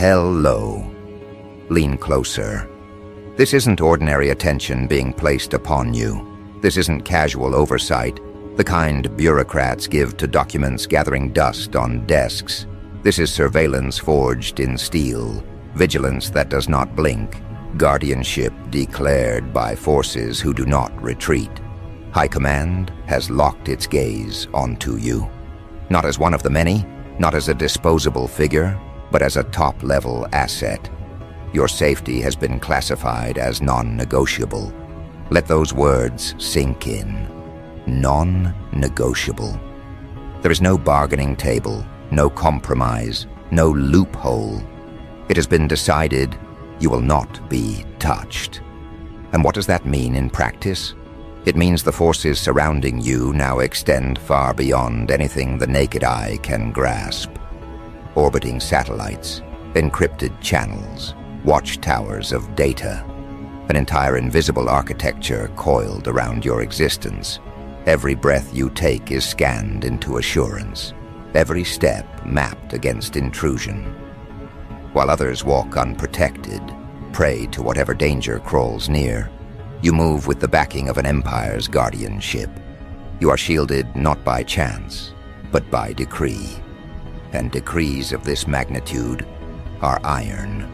Hello. Lean closer. This isn't ordinary attention being placed upon you. This isn't casual oversight, the kind bureaucrats give to documents gathering dust on desks. This is surveillance forged in steel, vigilance that does not blink, guardianship declared by forces who do not retreat. High Command has locked its gaze onto you. Not as one of the many, not as a disposable figure, but as a top-level asset. Your safety has been classified as non-negotiable. Let those words sink in. Non-negotiable. There is no bargaining table, no compromise, no loophole. It has been decided you will not be touched. And what does that mean in practice? It means the forces surrounding you now extend far beyond anything the naked eye can grasp. Orbiting satellites, encrypted channels, watchtowers of data, an entire invisible architecture coiled around your existence. Every breath you take is scanned into assurance, every step mapped against intrusion. While others walk unprotected, prey to whatever danger crawls near, you move with the backing of an empire's guardianship. You are shielded not by chance, but by decree. And decrees of this magnitude are iron.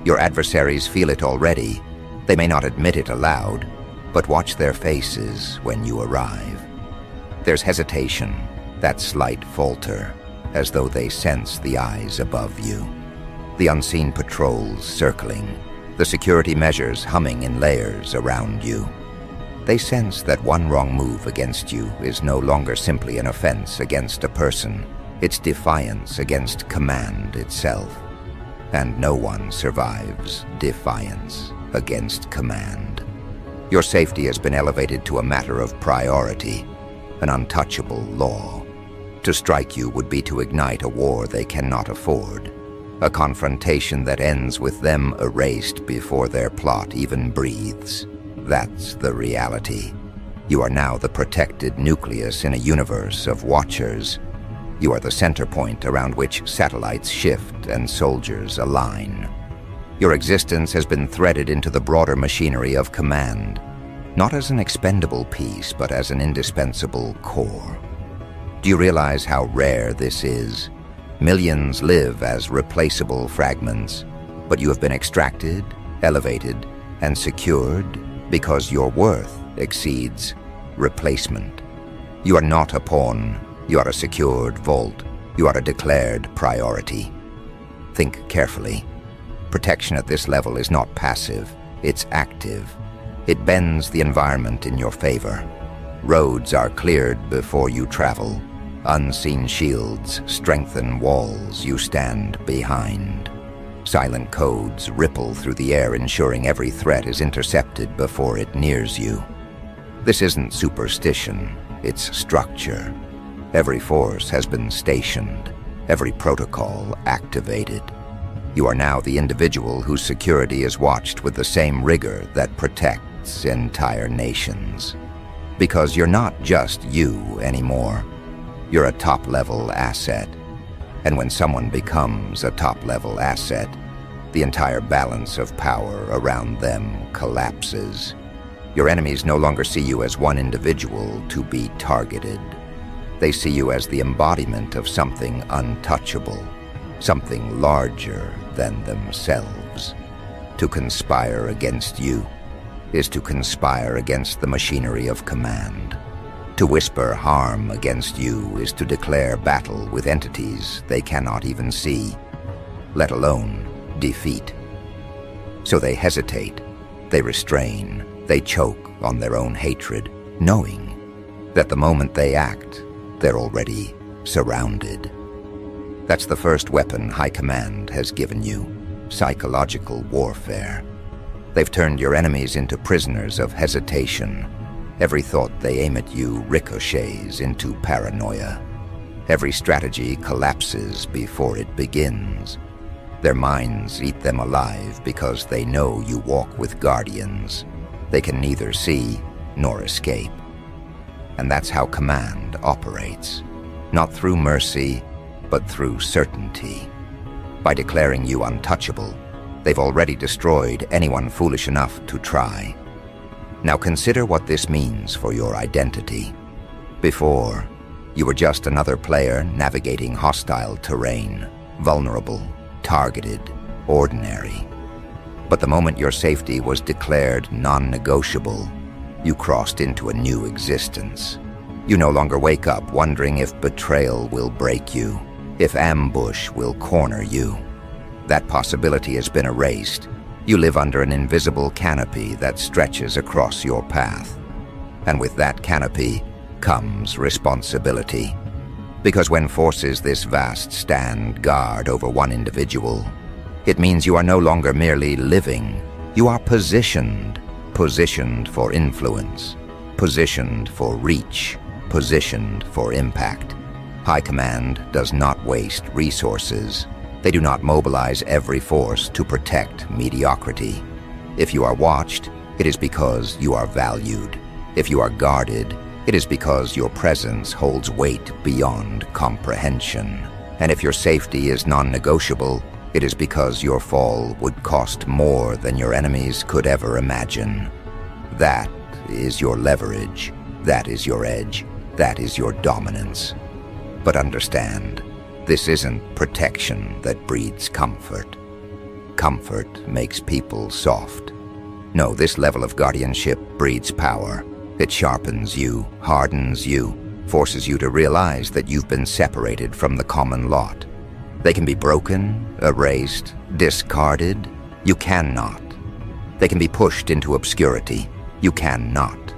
Your adversaries feel it already. They may not admit it aloud, but watch their faces when you arrive. There's hesitation, that slight falter, as though they sense the eyes above you. The unseen patrols circling, the security measures humming in layers around you. They sense that one wrong move against you is no longer simply an offense against a person. It's defiance against command itself. And no one survives defiance against command. Your safety has been elevated to a matter of priority, an untouchable law. To strike you would be to ignite a war they cannot afford, a confrontation that ends with them erased before their plot even breathes. That's the reality. You are now the protected nucleus in a universe of watchers. You are the center point around which satellites shift and soldiers align. Your existence has been threaded into the broader machinery of command, not as an expendable piece, but as an indispensable core. Do you realize how rare this is? Millions live as replaceable fragments, but you have been extracted, elevated, and secured because your worth exceeds replacement. You are not a pawn. You are a secured vault. You are a declared priority. Think carefully. Protection at this level is not passive, it's active. It bends the environment in your favor. Roads are cleared before you travel. Unseen shields strengthen walls you stand behind. Silent codes ripple through the air, ensuring every threat is intercepted before it nears you. This isn't superstition, it's structure. Every force has been stationed, every protocol activated. You are now the individual whose security is watched with the same rigor that protects entire nations. Because you're not just you anymore. You're a top-level asset. And when someone becomes a top-level asset, the entire balance of power around them collapses. Your enemies no longer see you as one individual to be targeted. They see you as the embodiment of something untouchable, something larger than themselves. To conspire against you is to conspire against the machinery of command. To whisper harm against you is to declare battle with entities they cannot even see, let alone defeat. So they hesitate, they restrain, they choke on their own hatred, knowing that the moment they act, they're already surrounded. That's the first weapon High Command has given you, psychological warfare. They've turned your enemies into prisoners of hesitation. Every thought they aim at you ricochets into paranoia. Every strategy collapses before it begins. Their minds eat them alive because they know you walk with guardians. They can neither see nor escape. And that's how command operates. Not through mercy, but through certainty. By declaring you untouchable, they've already destroyed anyone foolish enough to try. Now consider what this means for your identity. Before, you were just another player navigating hostile terrain, vulnerable, targeted, ordinary. But the moment your safety was declared non-negotiable, you crossed into a new existence. You no longer wake up wondering if betrayal will break you, if ambush will corner you. That possibility has been erased. You live under an invisible canopy that stretches across your path. And with that canopy comes responsibility. Because when forces this vast stand guard over one individual, it means you are no longer merely living. You are positioned for influence, positioned for reach, positioned for impact. High Command does not waste resources. They do not mobilize every force to protect mediocrity. If you are watched, it is because you are valued. If you are guarded, it is because your presence holds weight beyond comprehension. And if your safety is non-negotiable, it is because your fall would cost more than your enemies could ever imagine. That is your leverage. That is your edge. That is your dominance. But understand, this isn't protection that breeds comfort. Comfort makes people soft. No, this level of guardianship breeds power. It sharpens you, hardens you, forces you to realize that you've been separated from the common lot. They can be broken, erased, discarded. You cannot. They can be pushed into obscurity. You cannot.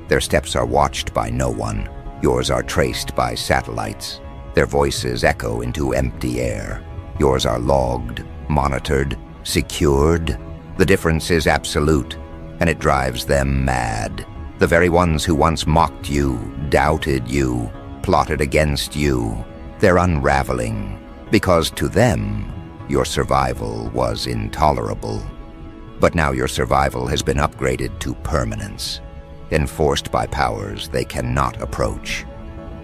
Their steps are watched by no one. Yours are traced by satellites. Their voices echo into empty air. Yours are logged, monitored, secured. The difference is absolute, and it drives them mad. The very ones who once mocked you, doubted you, plotted against you, they're unraveling, because to them, your survival was intolerable. But now your survival has been upgraded to permanence, enforced by powers they cannot approach.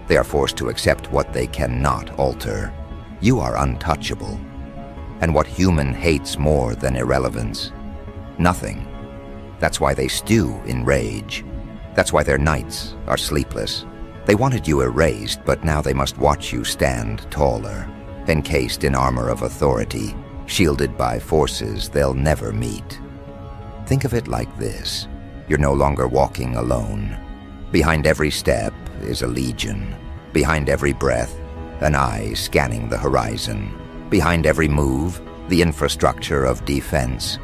They are forced to accept what they cannot alter. You are untouchable. And what human hates more than irrelevance? Nothing. That's why they stew in rage. That's why their nights are sleepless. They wanted you erased, but now they must watch you stand taller, encased in armor of authority, shielded by forces they'll never meet. Think of it like this. You're no longer walking alone. Behind every step is a legion. Behind every breath, an eye scanning the horizon. Behind every move, the infrastructure of defense.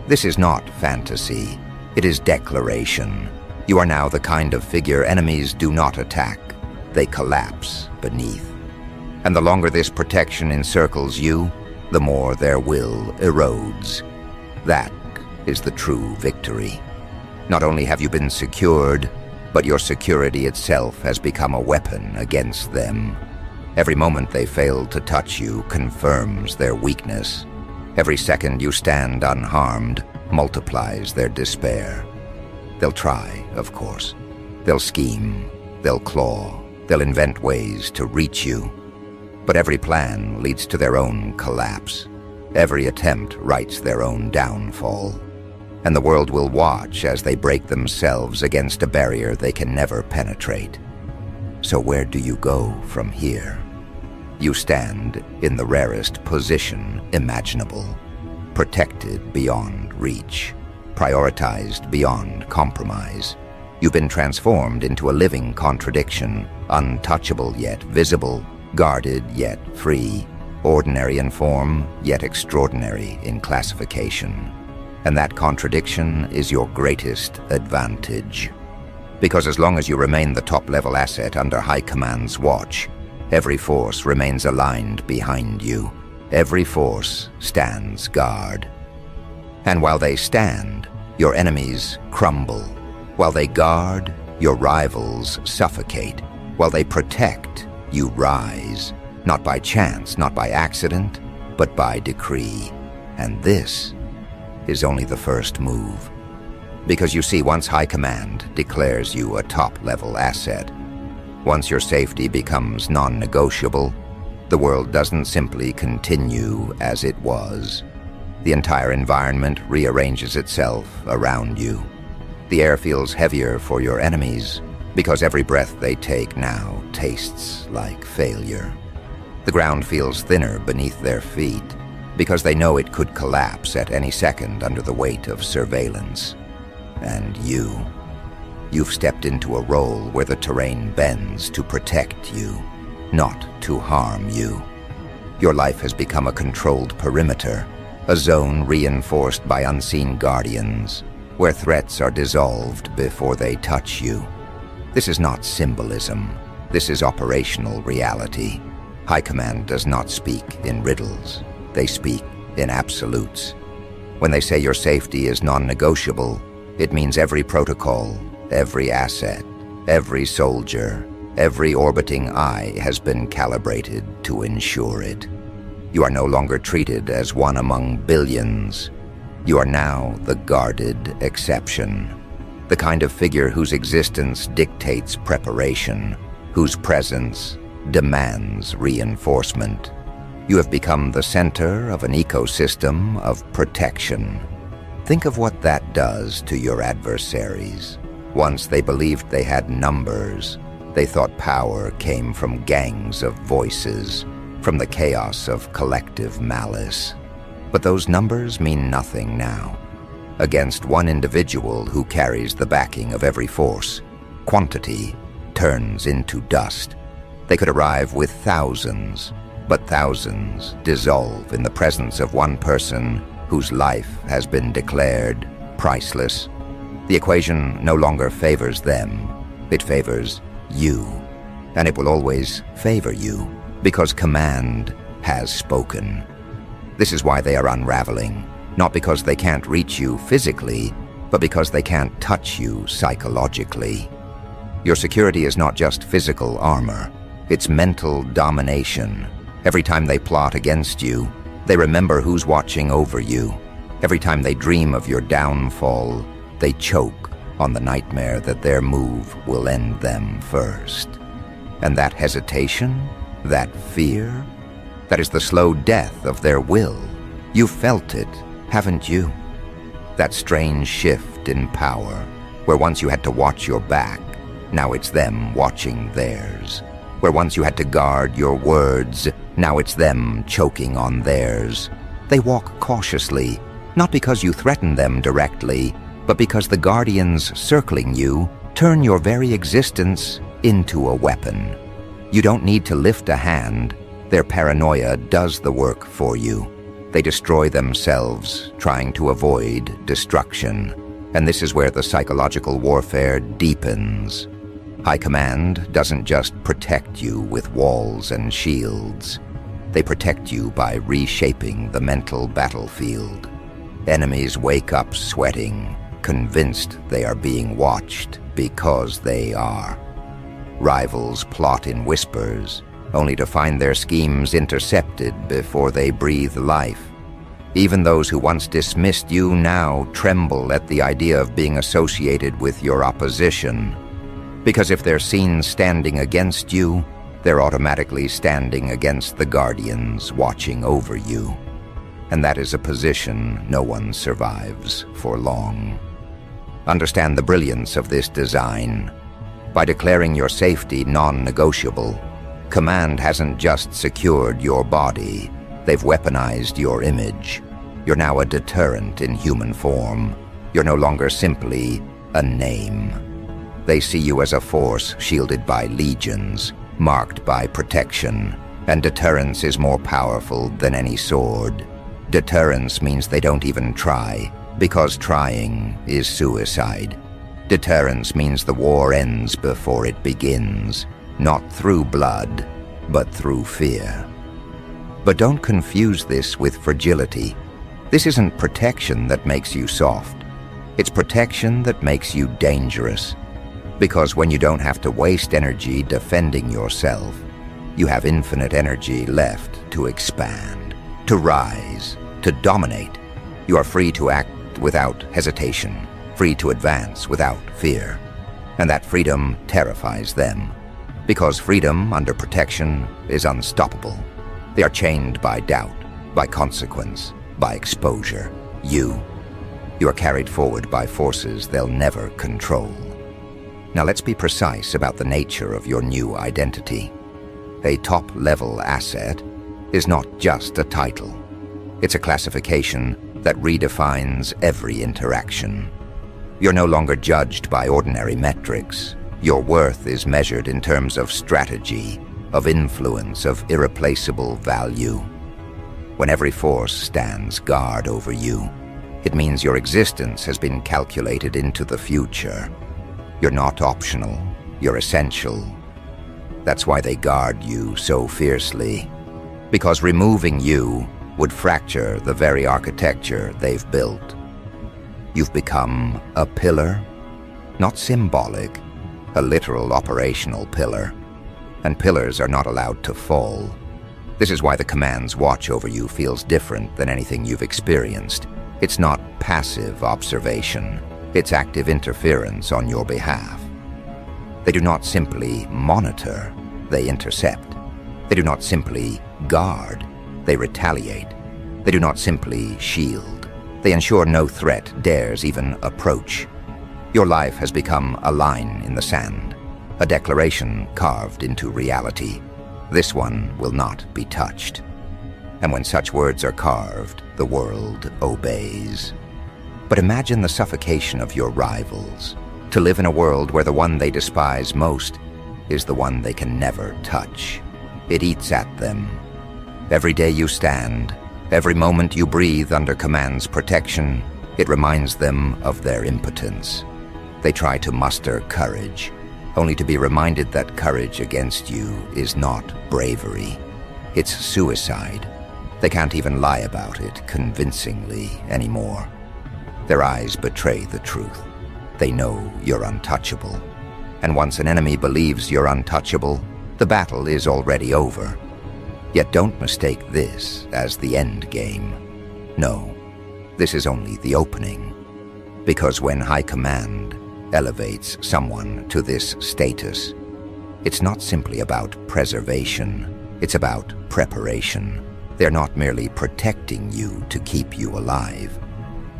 This is not fantasy. It is declaration. You are now the kind of figure enemies do not attack. They collapse beneath. And the longer this protection encircles you, the more their will erodes. That is the true victory. Not only have you been secured, but your security itself has become a weapon against them. Every moment they fail to touch you confirms their weakness. Every second you stand unharmed multiplies their despair. They'll try, of course. They'll scheme, they'll claw, they'll invent ways to reach you. But every plan leads to their own collapse. Every attempt writes their own downfall. And the world will watch as they break themselves against a barrier they can never penetrate. So where do you go from here? You stand in the rarest position imaginable, protected beyond reach, prioritized beyond compromise. You've been transformed into a living contradiction, untouchable yet visible, guarded yet free, ordinary in form yet extraordinary in classification. And that contradiction is your greatest advantage. Because as long as you remain the top-level asset under High Command's watch, every force remains aligned behind you. Every force stands guard. And while they stand, your enemies crumble. While they guard, your rivals suffocate. While they protect, you rise. Not by chance, not by accident, but by decree. And this is only the first move. Because you see, once High Command declares you a top-level asset, once your safety becomes non-negotiable, The world doesn't simply continue as it was. The entire environment rearranges itself around you. The air feels heavier for your enemies because every breath they take now tastes like failure. The ground feels thinner beneath their feet because they know it could collapse at any second under the weight of surveillance. And you've stepped into a role where the terrain bends to protect you, not to harm you. Your life has become a controlled perimeter, a zone reinforced by unseen guardians, where threats are dissolved before they touch you. This is not symbolism. This is operational reality. High Command does not speak in riddles. They speak in absolutes. When they say your safety is non-negotiable, it means every protocol, every asset, every soldier, every orbiting eye has been calibrated to ensure it. You are no longer treated as one among billions. You are now the guarded exception, the kind of figure whose existence dictates preparation, whose presence demands reinforcement. You have become the center of an ecosystem of protection. Think of what that does to your adversaries. Once they believed they had numbers. They thought power came from gangs of voices, from the chaos of collective malice. But those numbers mean nothing now. Against one individual who carries the backing of every force, quantity turns into dust. They could arrive with thousands, but thousands dissolve in the presence of one person whose life has been declared priceless. The equation no longer favors them. It favors you. And it will always favor you, because command has spoken. This is why they are unraveling, not because they can't reach you physically, but because they can't touch you psychologically. Your security is not just physical armor, it's mental domination. Every time they plot against you, they remember who's watching over you. Every time they dream of your downfall, they choke on the nightmare that their move will end them first. And that hesitation, that fear, that is the slow death of their will. You've felt it, haven't you? That strange shift in power, where once you had to watch your back, now it's them watching theirs. Where once you had to guard your words, now it's them choking on theirs. They walk cautiously, not because you threaten them directly, but because the guardians circling you turn your very existence into a weapon. You don't need to lift a hand. Their paranoia does the work for you. They destroy themselves, trying to avoid destruction. And this is where the psychological warfare deepens. High Command doesn't just protect you with walls and shields. They protect you by reshaping the mental battlefield. Enemies wake up sweating, convinced they are being watched because they are. Rivals plot in whispers, only to find their schemes intercepted before they breathe life. Even those who once dismissed you now tremble at the idea of being associated with your opposition. Because if they're seen standing against you, they're automatically standing against the guardians watching over you. And that is a position no one survives for long. Understand the brilliance of this design. By declaring your safety non-negotiable, Command hasn't just secured your body, they've weaponized your image. You're now a deterrent in human form. You're no longer simply a name. They see you as a force shielded by legions, marked by protection, and deterrence is more powerful than any sword. Deterrence means they don't even try, because trying is suicide. Deterrence means the war ends before it begins, not through blood, but through fear. But don't confuse this with fragility. This isn't protection that makes you soft. It's protection that makes you dangerous. Because when you don't have to waste energy defending yourself, you have infinite energy left to expand, to rise, to dominate. You are free to act without hesitation, free to advance without fear. And that freedom terrifies them, because freedom under protection is unstoppable. They are chained by doubt, by consequence, by exposure. You are carried forward by forces they'll never control. Now let's be precise about the nature of your new identity. A top-level asset is not just a title. It's a classification that redefines every interaction. You're no longer judged by ordinary metrics. Your worth is measured in terms of strategy, of influence, of irreplaceable value. When every force stands guard over you, it means your existence has been calculated into the future. You're not optional, you're essential. That's why they guard you so fiercely. Because removing you would fracture the very architecture they've built. You've become a pillar, not symbolic, a literal operational pillar. And pillars are not allowed to fall. This is why the command's watch over you feels different than anything you've experienced. It's not passive observation, it's active interference on your behalf. They do not simply monitor, they intercept. They do not simply guard, they retaliate. They do not simply shield. They ensure no threat dares even approach. Your life has become a line in the sand, a declaration carved into reality. This one will not be touched. And when such words are carved, the world obeys. But imagine the suffocation of your rivals, to live in a world where the one they despise most is the one they can never touch. It eats at them. Every day you stand, every moment you breathe under command's protection, it reminds them of their impotence. They try to muster courage, only to be reminded that courage against you is not bravery. It's suicide. They can't even lie about it convincingly anymore. Their eyes betray the truth. They know you're untouchable. And once an enemy believes you're untouchable, the battle is already over. Yet don't mistake this as the end game. No, this is only the opening. Because when High Command elevates someone to this status, it's not simply about preservation, it's about preparation. They're not merely protecting you to keep you alive.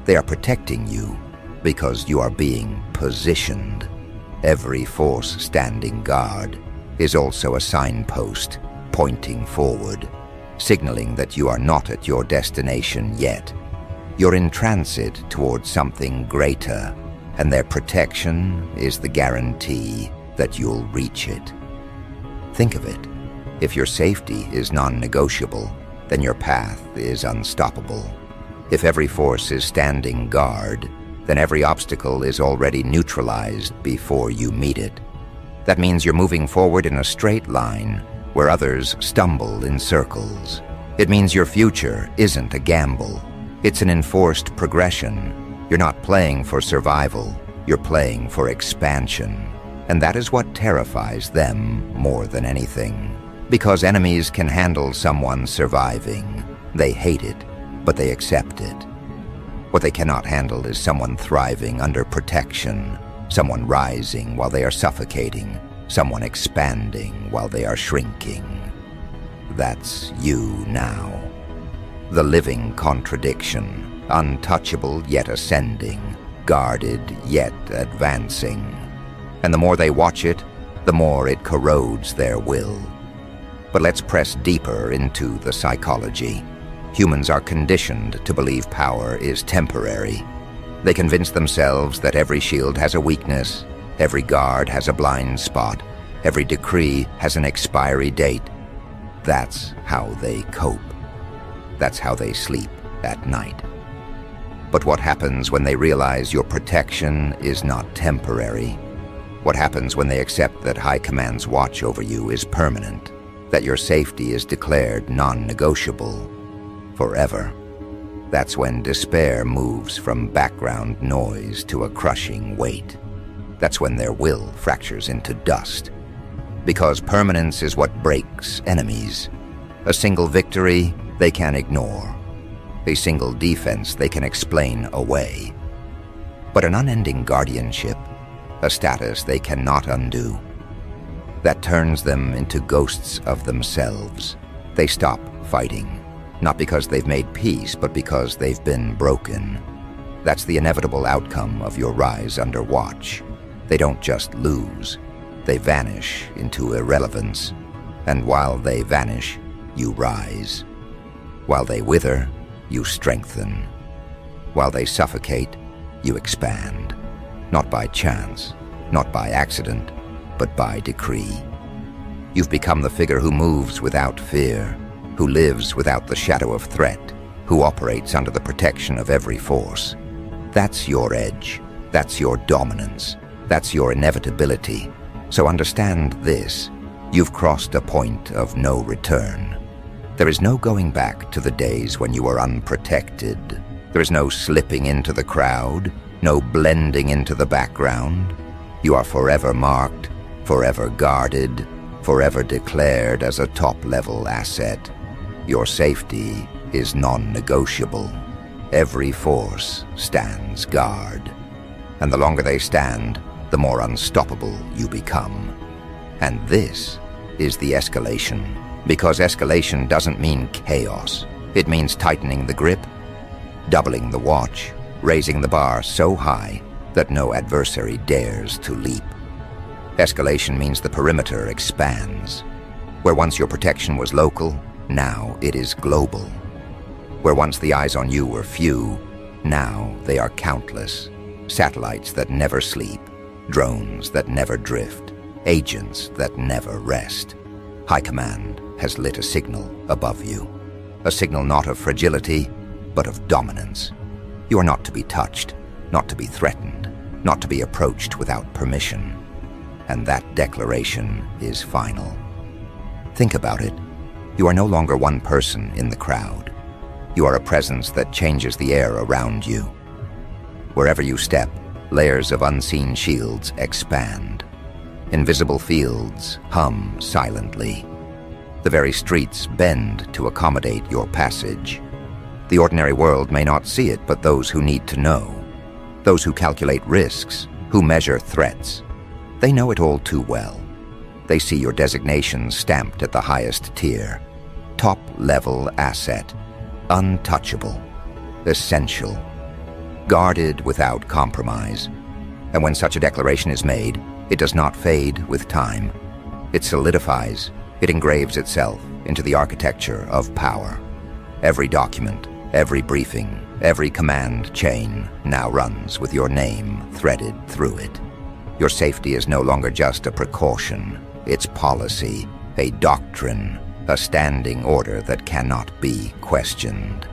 They are protecting you because you are being positioned. Every force standing guard is also a signpost pointing forward, signaling that you are not at your destination yet. You're in transit towards something greater, and their protection is the guarantee that you'll reach it. Think of it. If your safety is non-negotiable, then your path is unstoppable. If every force is standing guard, then every obstacle is already neutralized before you meet it. That means you're moving forward in a straight line where others stumble in circles. It means your future isn't a gamble. It's an enforced progression. You're not playing for survival, you're playing for expansion. And that is what terrifies them more than anything. Because enemies can handle someone surviving. They hate it, but they accept it. What they cannot handle is someone thriving under protection, someone rising while they are suffocating, someone expanding while they are shrinking. That's you now. The living contradiction, untouchable yet ascending, guarded yet advancing. And the more they watch it, the more it corrodes their will. But let's press deeper into the psychology. Humans are conditioned to believe power is temporary. They convince themselves that every shield has a weakness, every guard has a blind spot, every decree has an expiry date. That's how they cope. That's how they sleep at night. But what happens when they realize your protection is not temporary? What happens when they accept that High Command's watch over you is permanent, that your safety is declared non-negotiable forever? That's when despair moves from background noise to a crushing weight. That's when their will fractures into dust. Because permanence is what breaks enemies. A single victory they can ignore. A single defense they can explain away. But an unending guardianship, a status they cannot undo, that turns them into ghosts of themselves, They stop fighting, not because they've made peace, but because they've been broken. That's the inevitable outcome of your rise under watch. They don't just lose, they vanish into irrelevance. And while they vanish, you rise. While they wither, you strengthen. While they suffocate, you expand. Not by chance, not by accident, but by decree. You've become the figure who moves without fear, who lives without the shadow of threat, who operates under the protection of every force. That's your edge. That's your dominance. That's your inevitability. So understand this. You've crossed a point of no return. There is no going back to the days when you were unprotected. There is no slipping into the crowd, no blending into the background. You are forever marked, forever guarded, forever declared as a top-level asset. Your safety is non-negotiable. Every force stands guard. And the longer they stand, the more unstoppable you become. And this is the escalation. Because escalation doesn't mean chaos. It means tightening the grip, doubling the watch, raising the bar so high that no adversary dares to leap. Escalation means the perimeter expands. Where once your protection was local, now it is global. Where once the eyes on you were few, now they are countless. Satellites that never sleep, drones that never drift, agents that never rest. High Command has lit a signal above you. A signal not of fragility, but of dominance. You are not to be touched, not to be threatened, not to be approached without permission. And that declaration is final. Think about it. You are no longer one person in the crowd. You are a presence that changes the air around you. Wherever you step, layers of unseen shields expand. Invisible fields hum silently. The very streets bend to accommodate your passage. The ordinary world may not see it, but those who need to know, those who calculate risks, who measure threats, they know it all too well. They see your designation stamped at the highest tier. Top-level asset. Untouchable. Essential. Guarded without compromise. And when such a declaration is made, it does not fade with time. It solidifies. It engraves itself into the architecture of power. Every document, every briefing, every command chain now runs with your name threaded through it. Your safety is no longer just a precaution. It's policy, a doctrine, a standing order that cannot be questioned.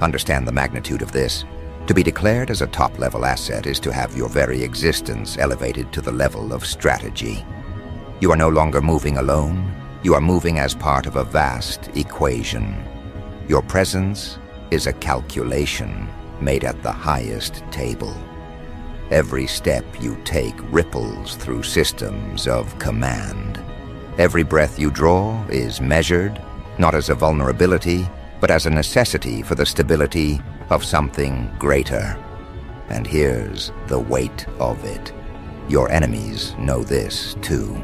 Understand the magnitude of this. To be declared as a top-level asset is to have your very existence elevated to the level of strategy. You are no longer moving alone. You are moving as part of a vast equation. Your presence is a calculation made at the highest table. Every step you take ripples through systems of command. Every breath you draw is measured, not as a vulnerability, but as a necessity for the stability of something greater. And here's the weight of it. Your enemies know this too.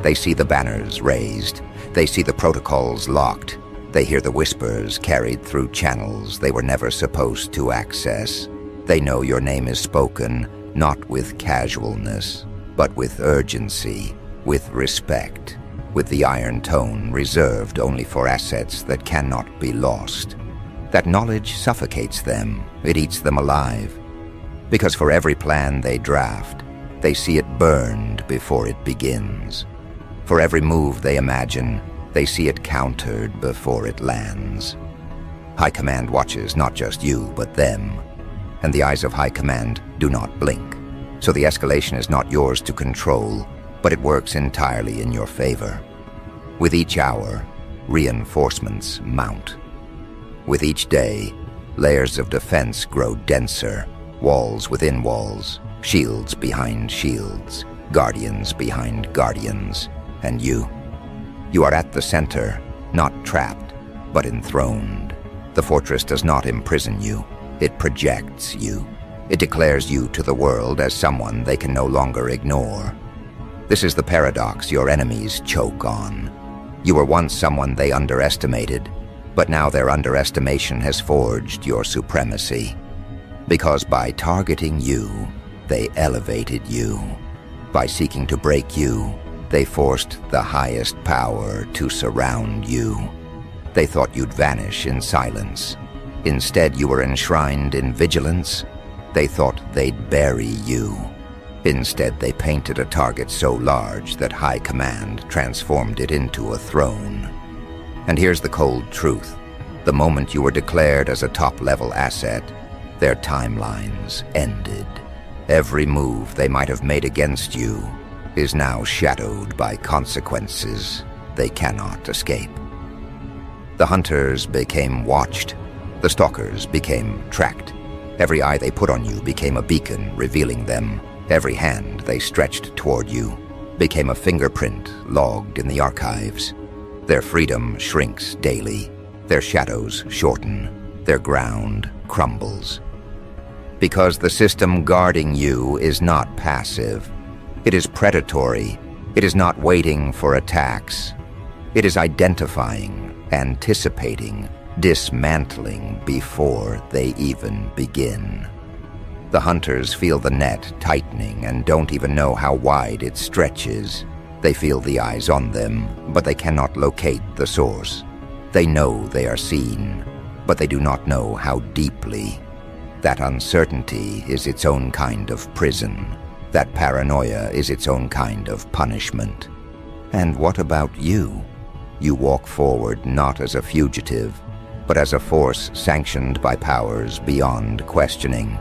They see the banners raised. They see the protocols locked. They hear the whispers carried through channels they were never supposed to access. They know your name is spoken, not with casualness, but with urgency, with respect, with the iron tone reserved only for assets that cannot be lost. That knowledge suffocates them. It eats them alive. Because for every plan they draft, they see it burned before it begins. For every move they imagine, they see it countered before it lands. High Command watches not just you, but them. And the eyes of High Command do not blink. So the escalation is not yours to control, but it works entirely in your favor. With each hour, reinforcements mount. With each day, layers of defense grow denser, walls within walls, shields behind shields, guardians behind guardians, and you. You are at the center, not trapped, but enthroned. The fortress does not imprison you, it projects you. It declares you to the world as someone they can no longer ignore. This is the paradox your enemies choke on. You were once someone they underestimated, but now their underestimation has forged your supremacy. Because by targeting you, they elevated you. By seeking to break you, they forced the highest power to surround you. They thought you'd vanish in silence. Instead, you were enshrined in vigilance. They thought they'd bury you. Instead, they painted a target so large that High Command transformed it into a throne. And here's the cold truth. The moment you were declared as a top-level asset, their timelines ended. Every move they might have made against you is now shadowed by consequences they cannot escape. The hunters became watched. The stalkers became tracked. Every eye they put on you became a beacon revealing them. Every hand they stretched toward you became a fingerprint logged in the archives. Their freedom shrinks daily. Their shadows shorten. Their ground crumbles. Because the system guarding you is not passive. It is predatory. It is not waiting for attacks. It is identifying, anticipating, dismantling before they even begin. The hunters feel the net tightening and don't even know how wide it stretches. They feel the eyes on them, but they cannot locate the source. They know they are seen, but they do not know how deeply. That uncertainty is its own kind of prison. That paranoia is its own kind of punishment. And what about you? You walk forward not as a fugitive, but as a force sanctioned by powers beyond questioning.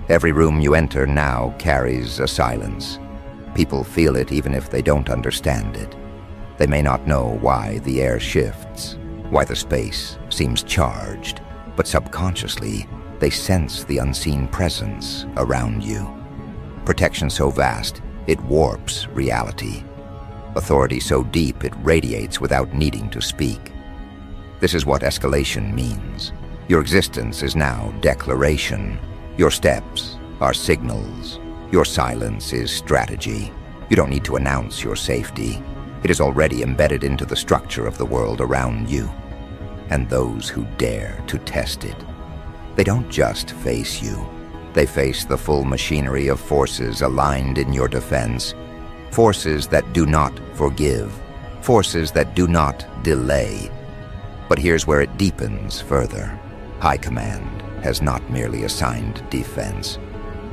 Every room you enter now carries a silence. People feel it even if they don't understand it. They may not know why the air shifts, why the space seems charged, but subconsciously, they sense the unseen presence around you. Protection so vast, it warps reality. Authority so deep, it radiates without needing to speak. This is what escalation means. Your existence is now declaration. Your steps are signals. Your silence is strategy. You don't need to announce your safety. It is already embedded into the structure of the world around you. And those who dare to test it, they don't just face you. They face the full machinery of forces aligned in your defense. Forces that do not forgive. Forces that do not delay. But here's where it deepens further. High Command has not merely assigned defense.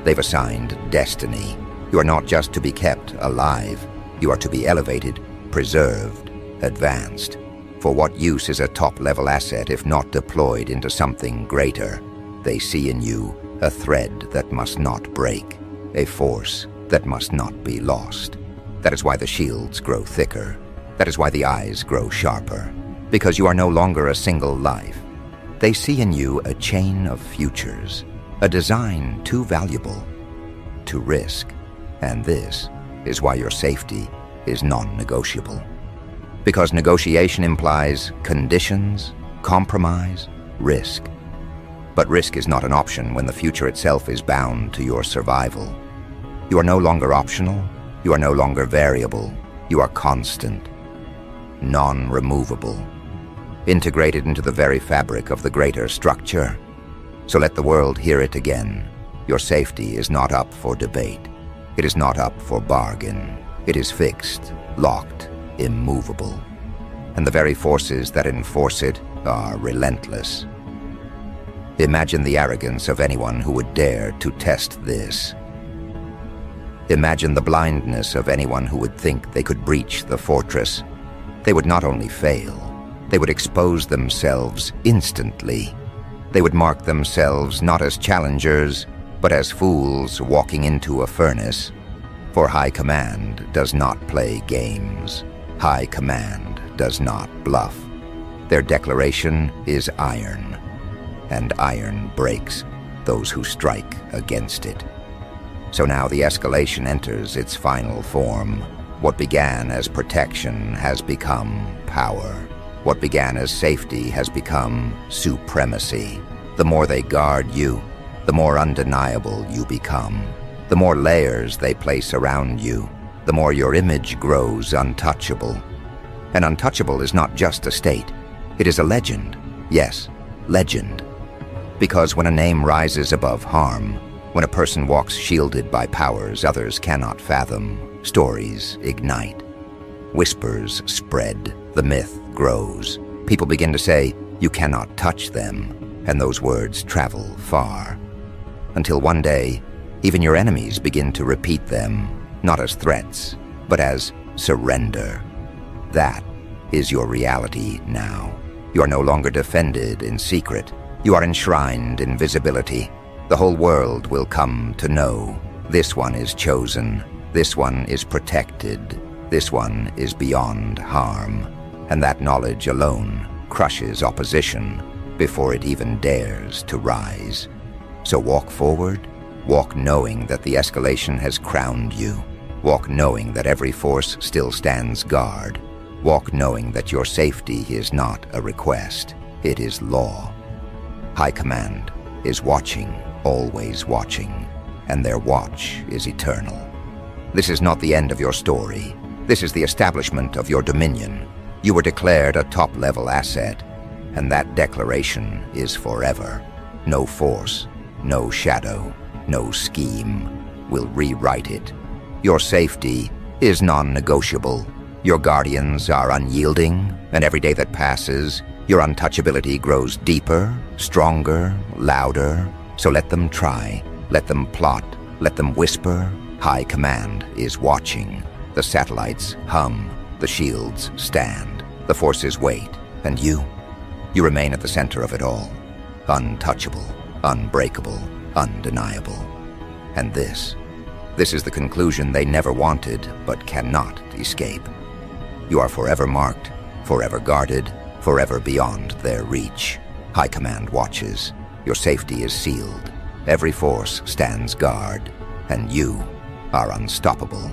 They've assigned destiny. You are not just to be kept alive. You are to be elevated, preserved, advanced. For what use is a top-level asset if not deployed into something greater? They see in you a thread that must not break, a force that must not be lost. That is why the shields grow thicker. That is why the eyes grow sharper. Because you are no longer a single life. They see in you a chain of futures, a design too valuable to risk. And this is why your safety is non-negotiable. Because negotiation implies conditions, compromise, risk. But risk is not an option when the future itself is bound to your survival. You are no longer optional. You are no longer variable. You are constant, non-removable, integrated into the very fabric of the greater structure. So let the world hear it again. Your safety is not up for debate. It is not up for bargain. It is fixed, locked, immovable. And the very forces that enforce it are relentless. Imagine the arrogance of anyone who would dare to test this. Imagine the blindness of anyone who would think they could breach the fortress. They would not only fail, they would expose themselves instantly. They would mark themselves not as challengers, but as fools walking into a furnace. For High Command does not play games. High Command does not bluff. Their declaration is iron, and iron breaks those who strike against it. So now the escalation enters its final form. What began as protection has become power. What began as safety has become supremacy. The more they guard you, the more undeniable you become. The more layers they place around you, the more your image grows untouchable. And untouchable is not just a state. It is a legend. Yes, legend. Because when a name rises above harm, when a person walks shielded by powers others cannot fathom, stories ignite. Whispers spread, the myth grows. People begin to say, "You cannot touch them," and those words travel far. Until one day, even your enemies begin to repeat them, not as threats, but as surrender. That is your reality now. You are no longer defended in secret. You are enshrined in visibility. The whole world will come to know. This one is chosen. This one is protected. This one is beyond harm. And that knowledge alone crushes opposition before it even dares to rise. So walk forward. Walk knowing that the escalation has crowned you. Walk knowing that every force still stands guard. Walk knowing that your safety is not a request, it is law. High Command is watching, always watching, and their watch is eternal. This is not the end of your story. This is the establishment of your dominion. You were declared a top-level asset, and that declaration is forever. No force, no shadow, no scheme will rewrite it. Your safety is non-negotiable. Your guardians are unyielding, and every day that passes, your untouchability grows deeper, stronger, louder. So let them try, let them plot, let them whisper. High Command is watching. The satellites hum, the shields stand, the forces wait, and you remain at the center of it all. Untouchable, unbreakable, undeniable. And this is the conclusion they never wanted but cannot escape. You are forever marked, forever guarded, forever beyond their reach. High Command watches. Your safety is sealed. Every force stands guard, and you are unstoppable.